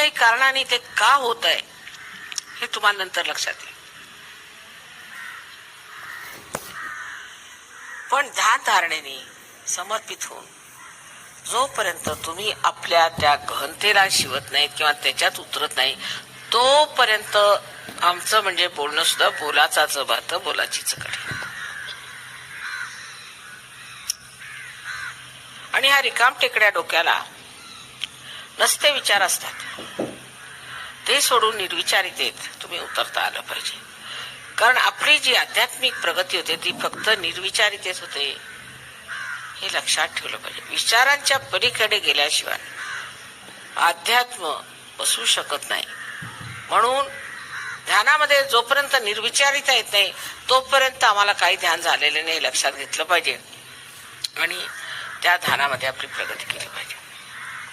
काही कारणाने ते का होत आहे हे तुम्हाला नंतर लक्षात येईल. पण ध्यान धारणेने समर्पित होऊन जोपर्यंत तुम्ही आपल्या त्या गहनतेला शिवत नाहीत किंवा त्याच्यात उतरत नाही, तोपर्यंत आमचं म्हणजे बोलणं सुद्धा बोलाचाच भात बोलाचीच कडे. आणि ह्या रिकाम टेकड्या डोक्याला नसते विचार असतात, ते सोडून निर्विचारितेत तुम्ही उतरता आलं पाहिजे. कारण आपली जी आध्यात्मिक प्रगती होते ती फक्त निर्विचारितेत होते, हे लक्षात ठेवलं पाहिजे. विचारांच्या पलीकडे गेल्याशिवाय अध्यात्म बसू शकत नाही. म्हणून ध्यानामध्ये जोपर्यंत निर्विचारिता येत नाही तोपर्यंत आम्हाला काही ध्यान झालेले नाही, लक्षात घेतलं पाहिजे आणि त्या ध्यानामध्ये आपली प्रगती केली पाहिजे.